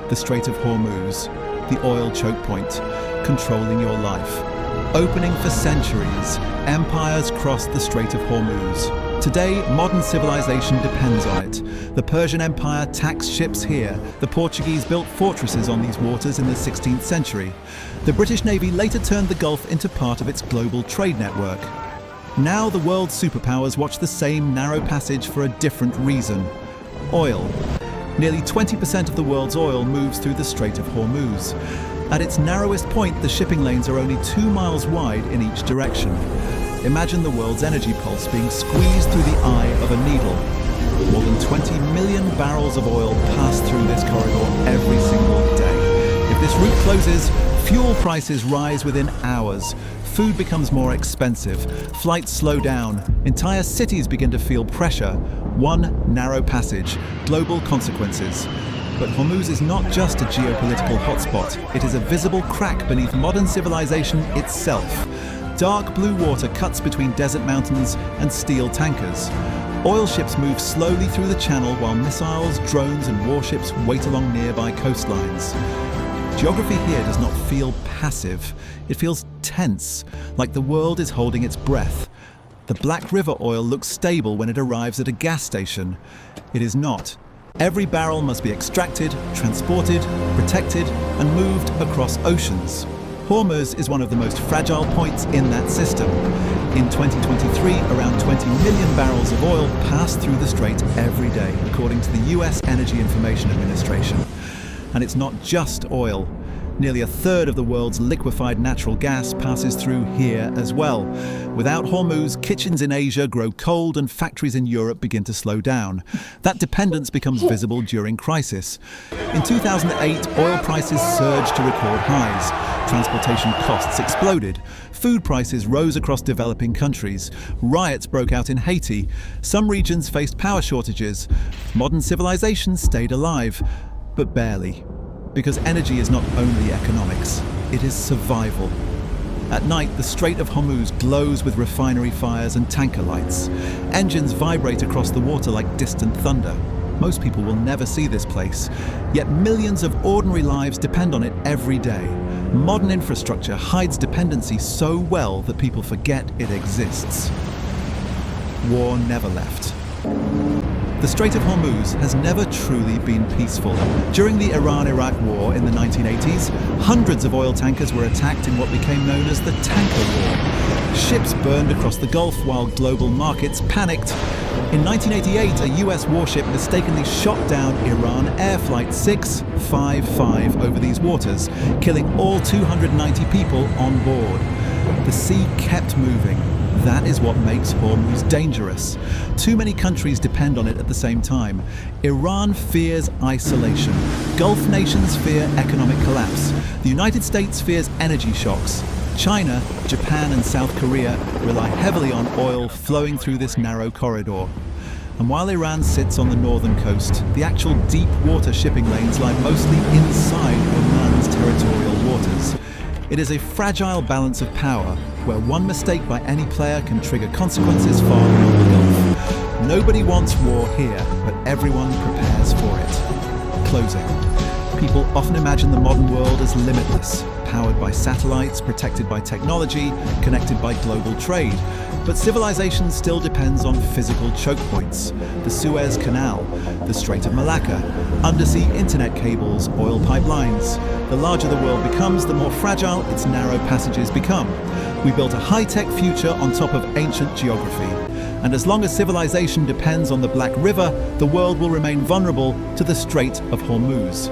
The Strait of Hormuz, the oil choke point, controlling your life. Opening for centuries, empires crossed the Strait of Hormuz. Today, modern civilization depends on it. The Persian Empire taxed ships here. The Portuguese built fortresses on these waters in the 16th century. The British Navy later turned the Gulf into part of its global trade network. Now the world's superpowers watch the same narrow passage for a different reason: oil. Nearly 20% of the world's oil moves through the Strait of Hormuz. At its narrowest point, the shipping lanes are only 2 miles wide in each direction. Imagine the world's energy pulse being squeezed through the eye of a needle. More than 20 million barrels of oil pass through this corridor every single day. If this route closes, fuel prices rise within hours. Food becomes more expensive. Flights slow down. Entire cities begin to feel pressure. One narrow passage, global consequences. But Hormuz is not just a geopolitical hotspot. It is a visible crack beneath modern civilization itself. Dark blue water cuts between desert mountains and steel tankers. Oil ships move slowly through the channel while missiles, drones and warships wait along nearby coastlines. Geography here does not feel passive. It feels tense, like the world is holding its breath. The Black River oil looks stable when it arrives at a gas station. It is not. Every barrel must be extracted, transported, protected, and moved across oceans. Hormuz is one of the most fragile points in that system. In 2023, around 20 million barrels of oil passed through the strait every day, according to the US Energy Information Administration. And it's not just oil. Nearly a third of the world's liquefied natural gas passes through here as well. Without Hormuz, kitchens in Asia grow cold and factories in Europe begin to slow down. That dependence becomes visible during crisis. In 2008, oil prices surged to record highs. Transportation costs exploded. Food prices rose across developing countries. Riots broke out in Haiti. Some regions faced power shortages. Modern civilization stayed alive, but barely. Because energy is not only economics, it is survival. At night, the Strait of Hormuz glows with refinery fires and tanker lights. Engines vibrate across the water like distant thunder. Most people will never see this place, yet millions of ordinary lives depend on it every day. Modern infrastructure hides dependency so well that people forget it exists. War never left. The Strait of Hormuz has never truly been peaceful. During the Iran-Iraq War in the 1980s, hundreds of oil tankers were attacked in what became known as the Tanker War. Ships burned across the Gulf while global markets panicked. In 1988, a US warship mistakenly shot down Iran Air Flight 655 over these waters, killing all 290 people on board. The sea kept moving. That is what makes Hormuz dangerous. Too many countries depend on it at the same time. Iran fears isolation. Gulf nations fear economic collapse. The United States fears energy shocks. China, Japan and South Korea rely heavily on oil flowing through this narrow corridor. And while Iran sits on the northern coast, the actual deep water shipping lanes lie mostly inside Oman's territorial waters. It is a fragile balance of power, where one mistake by any player can trigger consequences far beyond the Gulf. Nobody wants war here, but everyone prepares for it. Closing. People often imagine the modern world as limitless, powered by satellites, protected by technology, connected by global trade. But civilization still depends on physical choke points: the Suez Canal, the Strait of Malacca, undersea internet cables, oil pipelines. The larger the world becomes, the more fragile its narrow passages become. We built a high-tech future on top of ancient geography. And as long as civilization depends on the Black River, the world will remain vulnerable to the Strait of Hormuz.